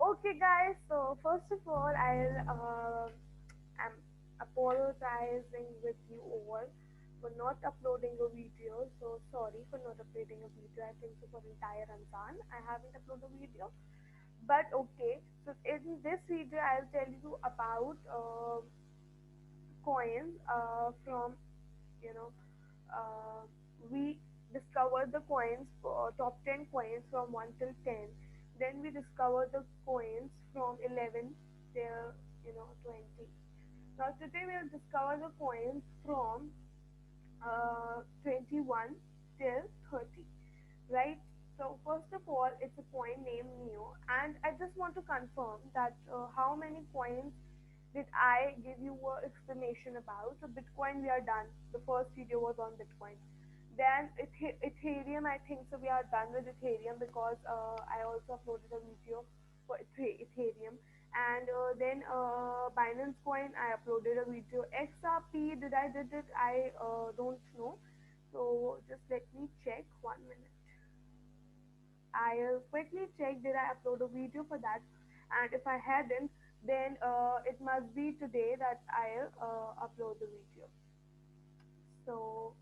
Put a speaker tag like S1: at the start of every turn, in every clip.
S1: Okay, guys. So first of all, I'm apologizing with you all for not uploading a video. So sorry for not uploading a video. I think so for entire Ramzan I haven't uploaded a video. But okay. So in this video, I'll tell you about coins from you know uh, we discovered the coins top 10 coins from 1 till 10. Then we discovered the coins from 11 till 20. Now today we'll discover the coins from 21 till 30, right? So first of all, it's a coin named Neo, and I just want to confirm that how many coins did I give you explanation about? So Bitcoin, we are done. The first video was on Bitcoin. Then Ethereum, I think so we are done with Ethereum because I also uploaded a video for Ethereum. And then Binance Coin, I uploaded a video. XRP, did it? I don't know. So just let me check 1 minute. I'll quickly check did I upload a video for that, and if I hadn't, then it must be today that I'll upload the video. So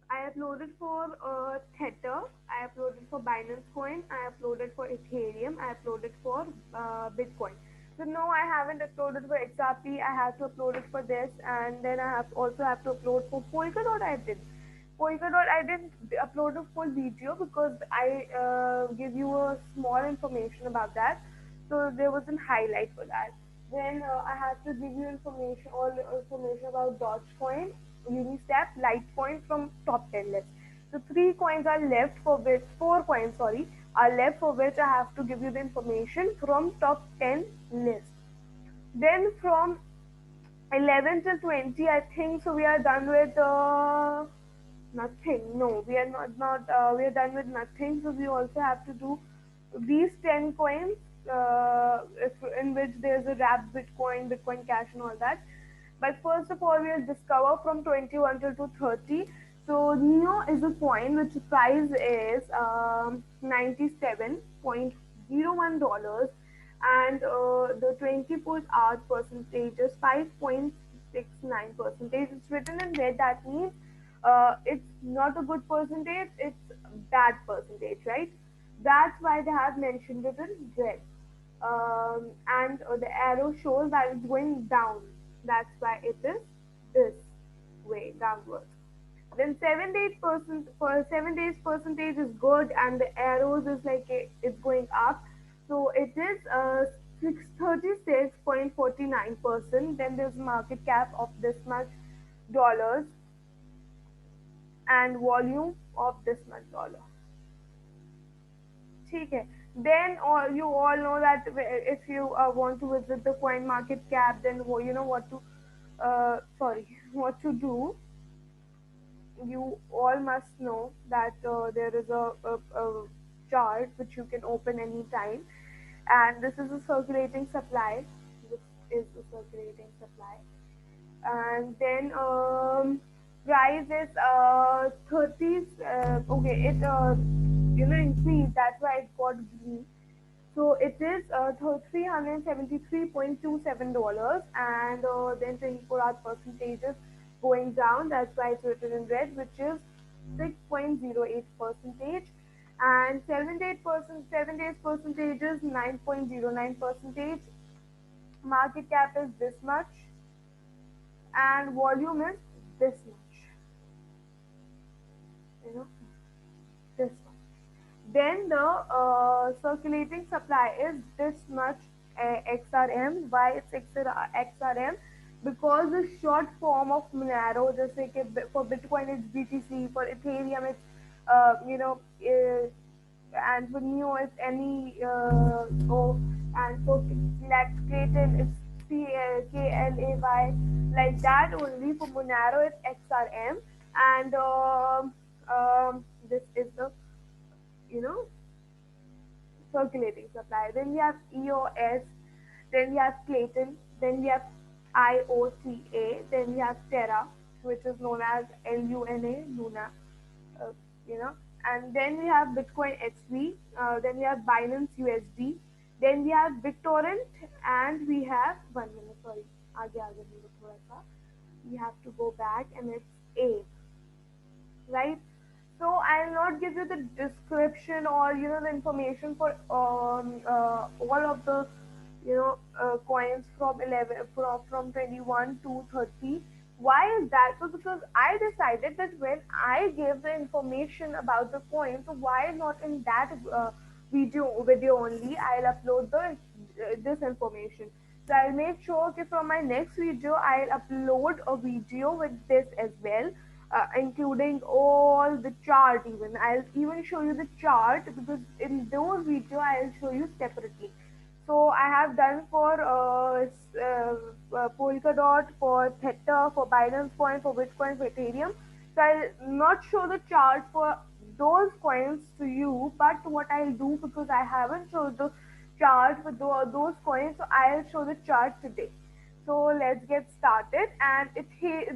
S1: I uploaded for Tether, I uploaded for Binance Coin, I uploaded for Ethereum, I uploaded for Bitcoin. So no, I haven't uploaded for XRP. I have to upload it for this, and then I have to upload for Polkadot. I did. Polkadot, I didn't upload a full video because I give you a small information about that. So there was a highlight for that. Then I have to give you all information about Dogecoin, Uniswap, Litecoin from top 10 list. So four coins, sorry, are left for which I have to give you the information from top 10 list. Then from 11 till 20, I think so we are done with nothing. No, we are not we are done with nothing. So we also have to do these 10 coins in which there's a wrapped Bitcoin, Bitcoin Cash and all that. But first of all, we'll discover from 21 till to 30. So Neo is a coin which price is $97.01, and the 24-hour percentage is 5.69 percentage. It's written in red. That means it's not a good percentage. It's bad percentage, right? That's why they have mentioned it in red. And the arrow shows that it's going down. That's why it is this way downwards. Then 7 to 8% for 7 days percentage is good, and the arrows is like it's going up. So it is 636.49%. Then there's market cap of this much dollars and volume of this much dollar. ठीक है. Then you all know that if you want to visit the coin market cap, then you know what to sorry what to do. You all must know that there is a chart which you can open anytime, and this is a circulating supply. This is a circulating supply, and then price is 30. Okay, it increased. That's why it got green. So it is $373.27, and then 24-hour percentages going down. That's why it's written in red, which is 6.08 percentage, and 7 days percentage is 9.09 percentage. Market cap is this much, and volume is this much. You know, this much. Then the circulating supply is this much XRM. Why it's XRM? Because the short form of Monero, just like for Bitcoin it's BTC, for Ethereum it's and for Neo it's NEO, and for Kraken it's KLAY, like that only. For Monero it's XRM, and this is the you know circulating supply. Then we have EOS, then we have Clayton, then we have IOTA, then we have Terra, which is known as LUNA, Luna, uh, you know, and then we have Bitcoin XV, then we have Binance USD, then we have BitTorrent, and we have 1 minute. Sorry, आगे आगे मुझे थोड़ा सा. We have to go back, and it's A, right? So I'll not give you the description or the information for all of the coins from 11 from 21 to 30. Why is that? So because I decided that when I gave the information about the coin, so why not in that video only I'll upload the this information. So I'll make sure that from my next video I'll upload a video with this as well, including all the chart. Even I'll even show you the chart, because in those video I'll show you separately. So I have done for Polkadot, for Theta, for Binance Coin, for Bitcoin, for Ethereum. So I'll not show the chart for those coins to you, but what I'll do, because I haven't showed the chart for those coins, so I'll show the chart today. So let's get started. And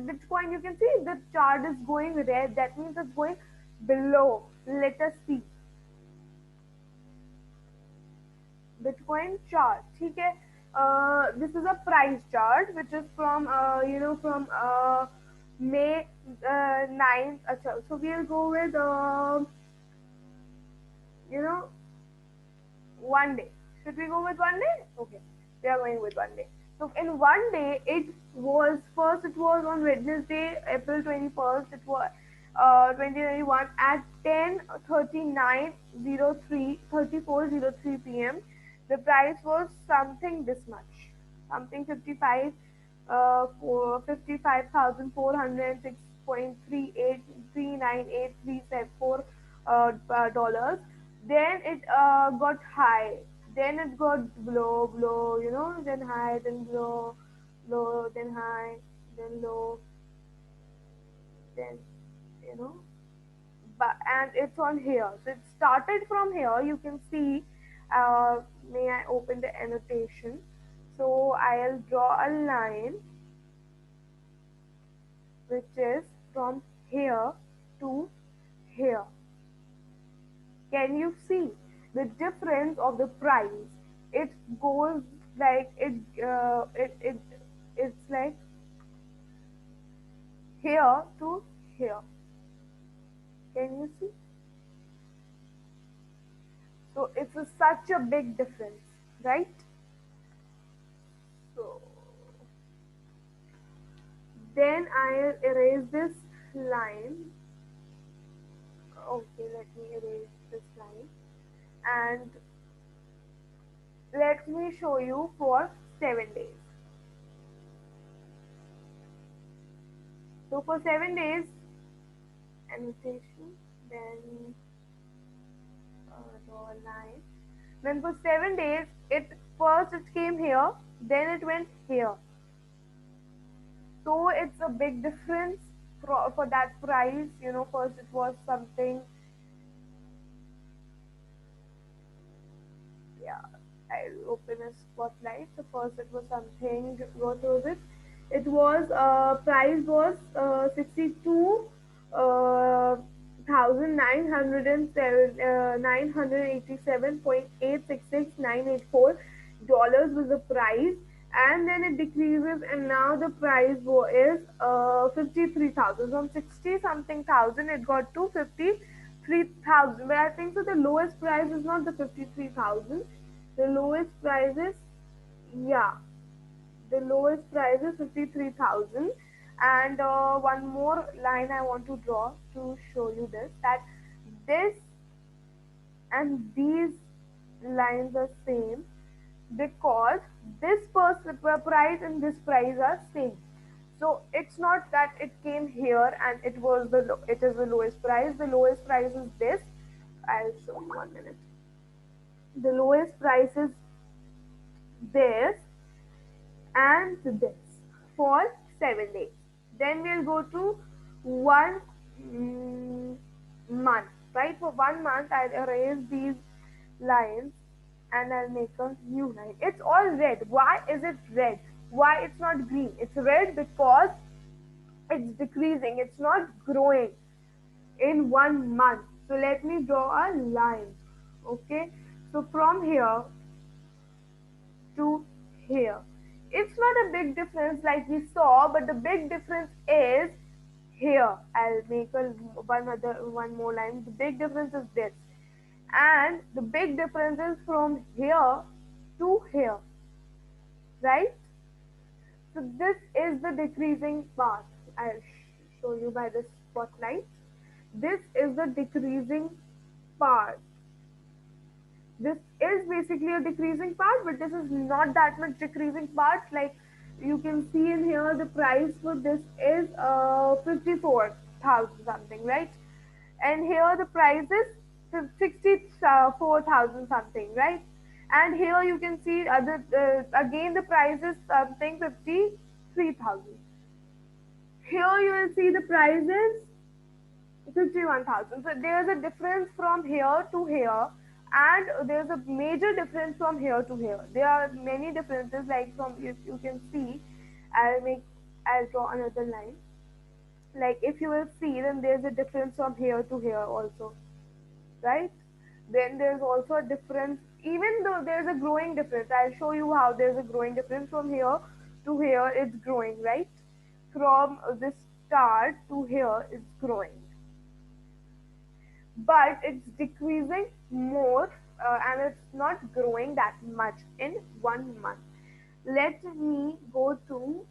S1: Bitcoin, you can see the chart is going red. That means it's going below. Let us see. Bitcoin chart. Okay. This is a price chart which is from from May 9th. So we'll go with 1 day. Should we go with 1 day? Okay, we are going with 1 day. So in 1 day, it was on Wednesday, April 21st. It was 2021 at 10:34:03 p.m. The price was something this much, something 55,406.38398374 dollars. Then it got high, then it got low, then high, then low, then high, then low, then you know but and it's on here. So it started from here. You can see. May I open the annotation? So I'll draw a line which is from here to here. Can you see the difference of the price? It goes like it's like here to here. Can you see? So it's such a big difference, right? So then I'll erase this line. Okay, let me erase this line, and let me show you for 7 days. So for 7 days, annotation, then draw a line. Then for 7 days, it came here, then it went here. So it's a big difference for that price. First it was something. Yeah, I'll open a spotlight. So first it was something. What was it? It was price was 62. 987.866984 dollars was the price, and then it decreases, and now the price is 53,000. From 60 something thousand it got to 53,000. But I think so the lowest price is not the 53,000. The lowest price is, yeah, the lowest price is 53,000. And one more line I want to draw to show you that this and these lines are same, because this price and this price are same. So it's not that it came here and it is the lowest price. The lowest price is this. I'll show you 1 minute. The lowest price is this and this for 7 days. Then we'll go to 1 month, right? For 1 month, I'll erase these lines and I'll make a new line. It's all red. Why is it red? Why it's not green? It's red because it's decreasing. It's not growing in 1 month. So let me draw a line. Okay, so from here to here, it's not a big difference like we saw, but the big difference is here. I'll make one more line. The big difference is this, and the big difference is from here to here, right? So this is the decreasing part. I'll show you by the spotlight. This is the decreasing part. This is basically a decreasing part, but this is not that much decreasing part. Like you can see in here, the price for this is 54,000 something, right? And here the price is 64,000 something, right? And here you can see again the price is something 53,000. Here you will see the price is 51,000. So there's a difference from here to here, and there's a major difference from here to here. There are many differences, like from if you can see, I'll draw another line. Like if you will see, then there's a difference from here to here also, right? Then there's also a difference, even though there's a growing difference. I'll show you how there's a growing difference from here to here. It's growing, right? From this start to here, it's growing, but it's decreasing more, and it's not growing that much in 1 month. Let me go to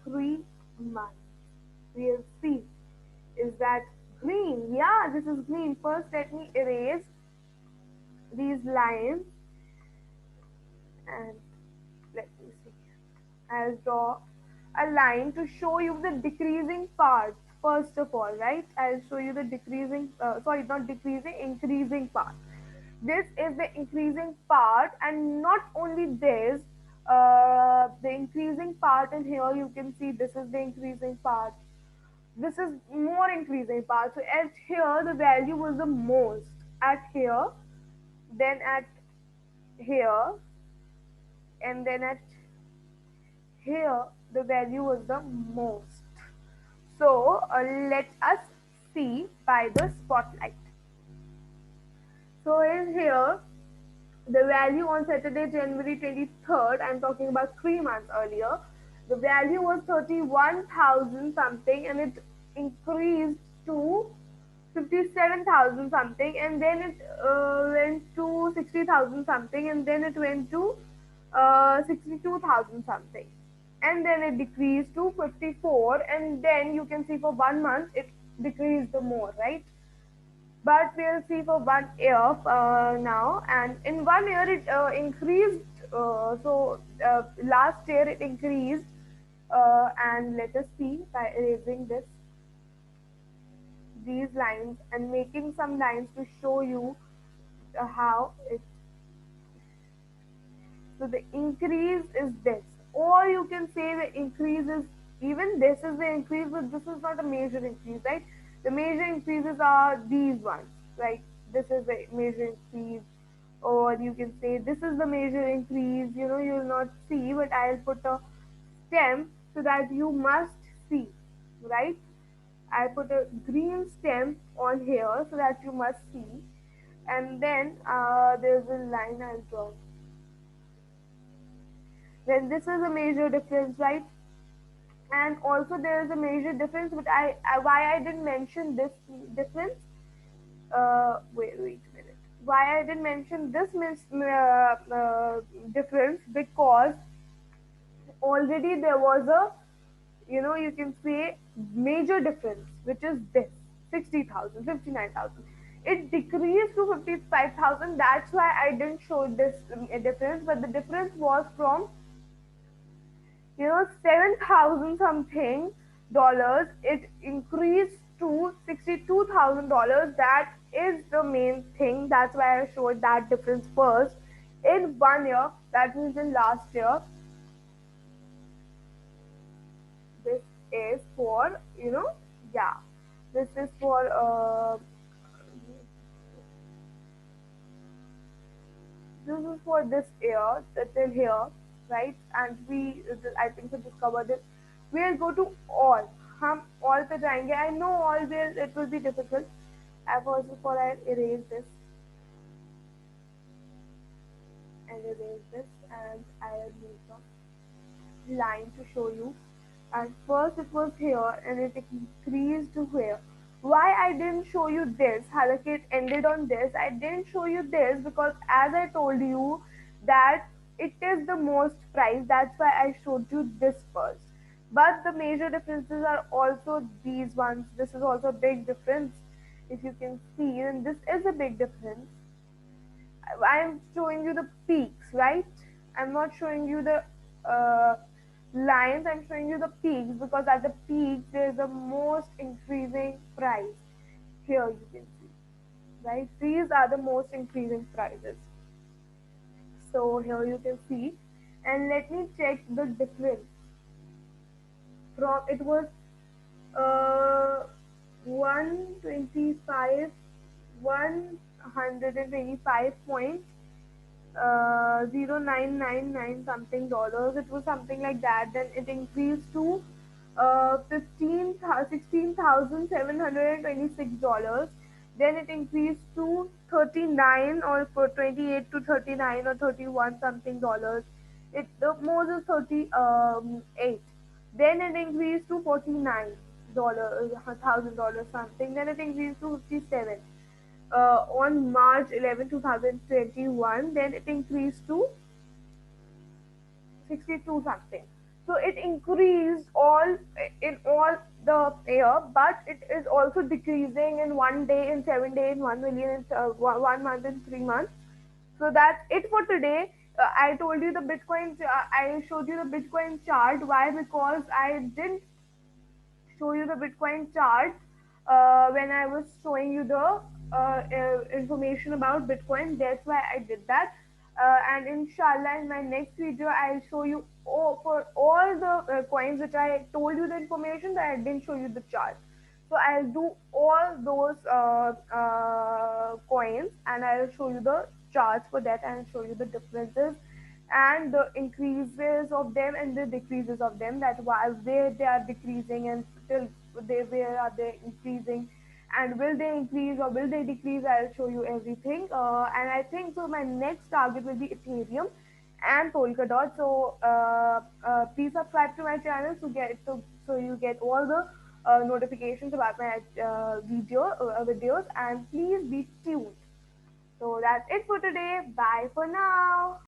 S1: 3 months. We'll see. Is that green? Yeah, this is green. First, let me erase these lines and let me see. I'll draw a line to show you the decreasing part. First of all, right? I'll show you the decreasing, sorry, not decreasing, increasing part. This is the increasing part, and not only this, the increasing part in here, you can see this is the increasing part. This is more increasing part. So at here, the value was the most. At here, then at here, and then at here, the value was the most. So let us see by the spotlight. So in here, the value on Saturday, January 23rd, I'm talking about 3 months earlier, the value was 31,000 something, and it increased to 57,000 something, and then it went to 60,000 something, and then it went to 62,000 something, and then it decreased to 54, and then you can see for 1 month it decreased the more, right? But we'll see for 1 year now, and in 1 year it increased. Last year it increased, and let us see by erasing these lines and making some lines to show you how it. So the increase is this, or you can say the increase is, even this is the increase, but this is not a major increase, right? The major increases are these ones, right? This is the major increase, or you can say this is the major increase. You'll not see, but I'll put a stem so that you must see, right? I put a green stem on here so that you must see, and then there's a line I'll draw. Then this is a major difference, right? And also there is a major difference, but why I didn't mention this difference? Wait a minute. Why I didn't mention this difference? Because already there was a, you can say, major difference, which is this 60,000, 59,000. It decreased to 55,000. That's why I didn't show this difference, but the difference was from 7,000 something dollars. It increased to $62,000. That is the main thing. That's why I showed that difference first in 1 year. That means in last year. This is for, yeah, this is for this year, till here, right? And I think we discovered it. We'll go to all. हम all पे जाएंगे. I know all will, it will be difficult. First of all, I'll erase this and erase this, and I'll move the line to show you. At first it was here and it increased to here. Why I didn't show you this, Halakha, it ended on this. I didn't show you this because as I told you that it is the most price. That's why I showed you this first. But the major differences are also these ones. This is also a big difference. If you can see, and this is a big difference. I'm showing you the peaks, right? I'm not showing you the lines, I'm showing you the peaks because at the peak there is the most increasing price. Here you can see, right? These are the most increasing prices. So here you can see, and let me check the difference. From it was 125, 125 point 0999 something dollars. It was something like that. Then it increased to 16,726 dollars. Then it increased to 39 or for 28 to 39 or 31 something dollars. It the most is 38. Then it increased to $49 $1,000 something. Then it increased to 57 on March 11, 2021. Then it increased to 62 something. So it increased all in all the year, but it is also decreasing in 1 day, in 7 days, 1 million, in 1 month, in 3 months. So that's it for today. I told you the Bitcoin. I showed you the Bitcoin chart. Why? Because I didn't show you the Bitcoin chart when I was showing you the information about Bitcoin. That's why I did that. And inshallah, in my next video, I'll show you for all the coins which I told you the information that I didn't show you the chart. So I'll do all those coins and I'll show you the charts for that and show you the differences and the increases of them and the decreases of them, that why where they are decreasing and still they where are they increasing, and will they increase or will they decrease. I'll show you everything, and I think so my next target will be Ethereum and Polkadot. So please subscribe to my channel to get so you get all the notifications about my videos, and please be tuned. So that's it for today. Bye for now.